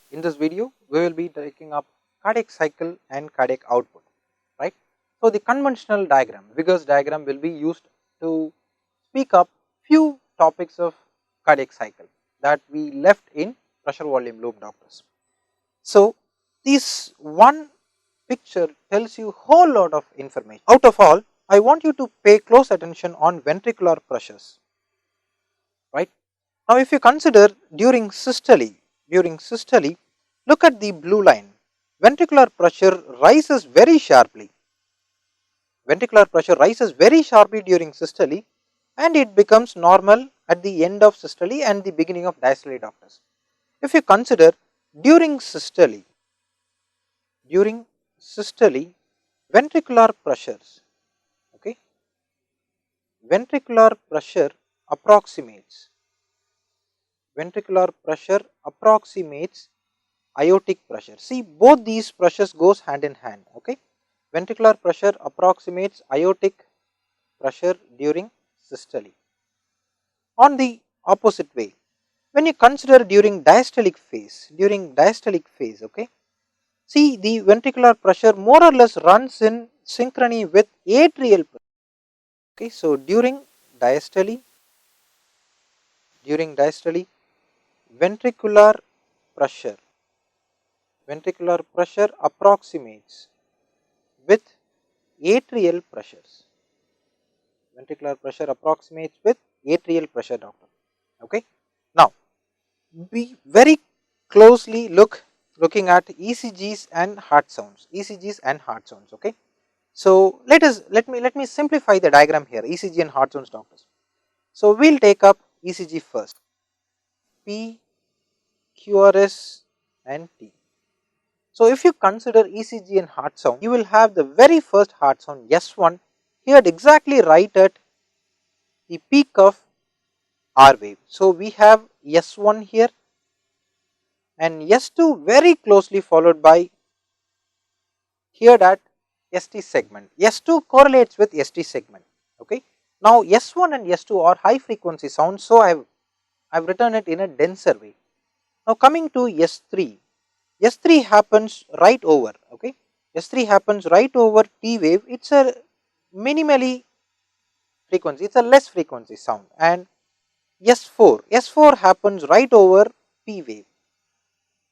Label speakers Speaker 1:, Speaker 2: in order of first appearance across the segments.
Speaker 1: In this video, we will be taking up cardiac cycle and cardiac output, right. So, the conventional diagram, Wiggers diagram will be used to speak up few topics of cardiac cycle that we left in pressure volume loop doctors. So, this one picture tells you whole lot of information. Out of all, I want you to pay close attention on ventricular pressures, right. Now, if you consider during systole, look at the blue line. Ventricular pressure rises very sharply. Ventricular pressure rises very sharply during systole and it becomes normal at the end of systole and the beginning of diastole doctors. If you consider during systole, during systole, ventricular pressures, okay, ventricular pressure approximates ventricular pressure approximates aortic pressure. See, both these pressures goes hand in hand, okay. Ventricular pressure approximates aortic pressure during systole. On the opposite way, when you consider during diastolic phase, okay, see the ventricular pressure more or less runs in synchrony with atrial pressure, okay. So, during diastole, ventricular pressure ventricular pressure approximates with atrial pressures. Ventricular pressure approximates with atrial pressure, doctor. Okay. Now, we very closely looking at ECGs and heart sounds. ECGs and heart sounds. Okay. So let me simplify the diagram here. ECG and heart sounds, doctors. So we'll take up ECG first. P, QRS, and T. So if you consider ECG and heart sound, you will have the very first heart sound S1 here exactly right at the peak of R wave. So we have S1 here and S2 very closely followed by here at ST segment. S2 correlates with ST segment. Okay. Now S1 and S2 are high frequency sounds, so I've written it in a denser way. Now coming to S3. S3 happens right over, okay. S3 happens right over T wave. It's a minimally frequency, it's a less frequency sound. And S4 happens right over P wave,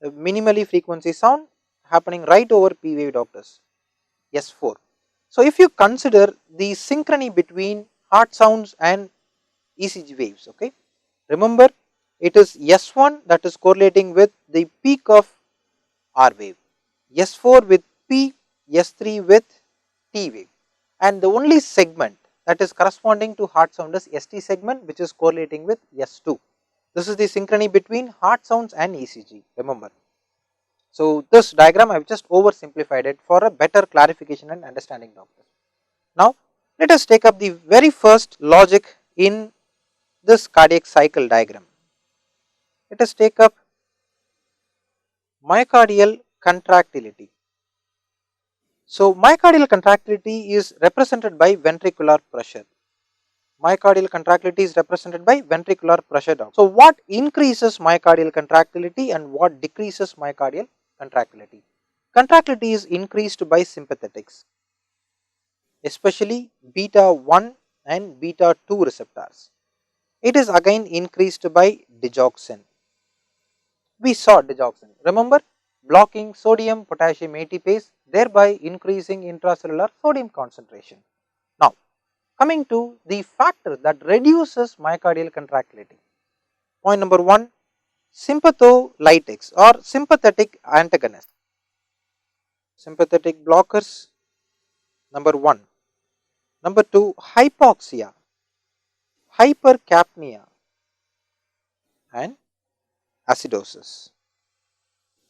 Speaker 1: a minimally frequency sound happening right over P wave, doctors. S4. So if you consider the synchrony between heart sounds and ECG waves, okay, remember it is S1 that is correlating with the peak of R wave, S4 with P, S3 with T wave, and the only segment that is corresponding to heart sound is ST segment, which is correlating with S2. This is the synchrony between heart sounds and ECG, remember. So this diagram I have just oversimplified it for a better clarification and understanding, doctors. Now let us take up the very first logic in this cardiac cycle diagram. Let us take up myocardial contractility. So myocardial contractility is represented by ventricular pressure. Myocardial contractility is represented by ventricular pressure. So what increases myocardial contractility and what decreases myocardial contractility? Contractility is increased by sympathetics, especially beta 1 and beta 2 receptors. It is again increased by digoxin. We saw digoxin, remember, blocking sodium potassium ATPase, thereby increasing intracellular sodium concentration. Now coming to the factor that reduces myocardial contractility. Point number 1, sympatholytics or sympathetic antagonists. Sympathetic blockers, number 1. Number 2, hypoxia, hypercapnia and acidosis.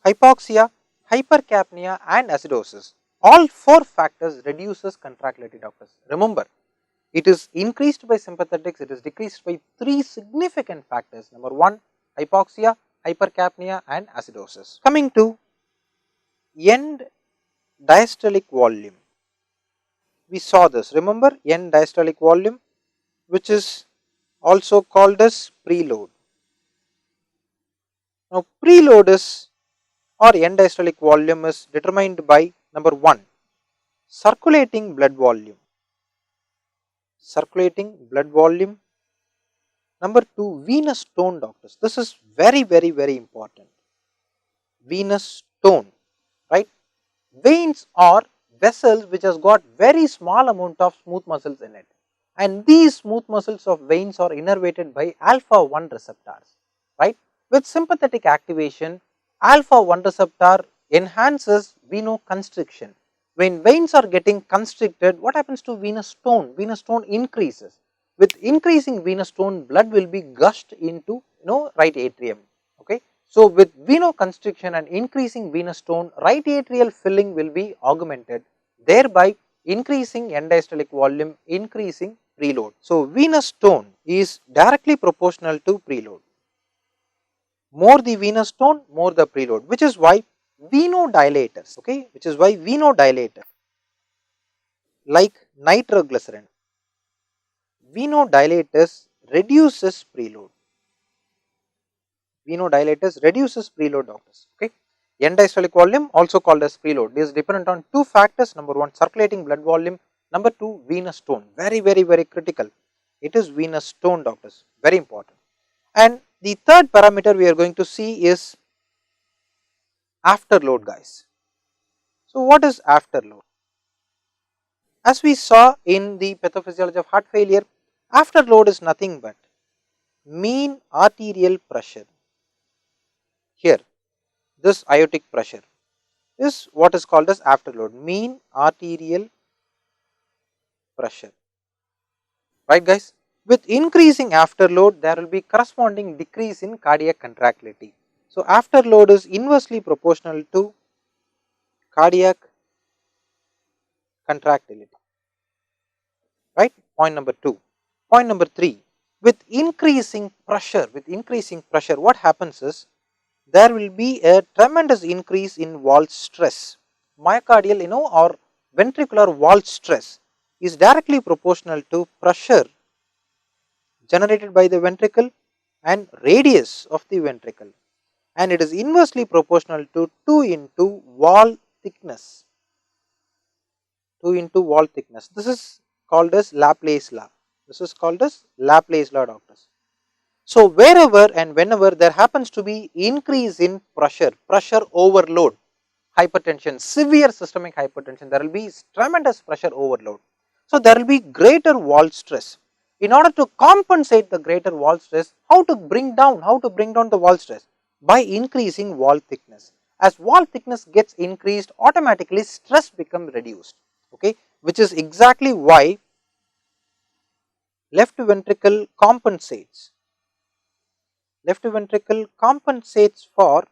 Speaker 1: Hypoxia, hypercapnia and acidosis, all 4 factors reduces contractility, doctors. Remember, it is increased by sympathetics, it is decreased by 3 significant factors. Number 1, hypoxia, hypercapnia and acidosis. Coming to end diastolic volume, we saw this, remember, end diastolic volume, which is also called as preload. Now preload is or end diastolic volume is determined by number 1, circulating blood volume. Circulating blood volume. Number 2, venous tone, doctors. This is very, very, very important. Venous tone, right? Veins are vessels which has got very small amount of smooth muscles in it, and these smooth muscles of veins are innervated by alpha 1 receptors, right? With sympathetic activation, alpha 1 receptor enhances venoconstriction. When veins are getting constricted, what happens to venous tone? Venous tone increases. With increasing venous tone, blood will be gushed into right atrium. Okay, so with venoconstriction and increasing venous tone, right atrial filling will be augmented, thereby increasing end diastolic volume, increasing preload. So venous tone is directly proportional to preload. More the venous tone, more the preload, which is why venodilators, okay, which is why venodilator like nitroglycerin, venodilators reduces preload. Venodilators reduces preload, doctors. Okay, end diastolic volume, also called as preload, is dependent on two factors. Number 1, circulating blood volume. Number 2, venous tone. Very, very, very critical. It is venous tone, doctors. Very important. And the third parameter we are going to see is afterload, guys. So what is afterload? As we saw in the pathophysiology of heart failure, afterload is nothing but mean arterial pressure. Here, this aortic pressure is what is called as afterload, mean arterial pressure, right guys? With increasing afterload, there will be corresponding decrease in cardiac contractility. So afterload is inversely proportional to cardiac contractility, right? Point number 2. Point number 3, with increasing pressure, what happens is there will be a tremendous increase in wall stress. Myocardial, or ventricular wall stress is directly proportional to pressure generated by the ventricle and radius of the ventricle, and it is inversely proportional to 2 into wall thickness. 2 into wall thickness. This is called as Laplace law. Doctors. So wherever and whenever there happens to be increase in pressure overload, hypertension, severe systemic hypertension, there will be tremendous pressure overload. So there will be greater wall stress. In order to compensate the greater wall stress, how to bring down the wall stress? By increasing wall thickness. As wall thickness gets increased, automatically stress becomes reduced. Okay, which is exactly why left ventricle compensates. Left ventricle compensates for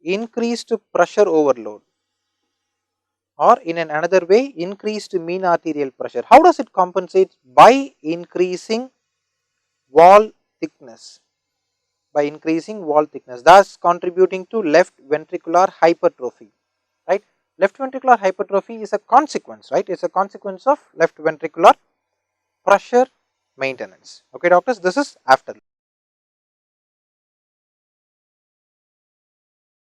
Speaker 1: increased pressure overload, or in another way, increased mean arterial pressure. How does it compensate? By increasing wall thickness. Thus contributing to left ventricular hypertrophy, right? Left ventricular hypertrophy is a consequence, right? It's a consequence of left ventricular pressure maintenance. Okay, doctors, this is after.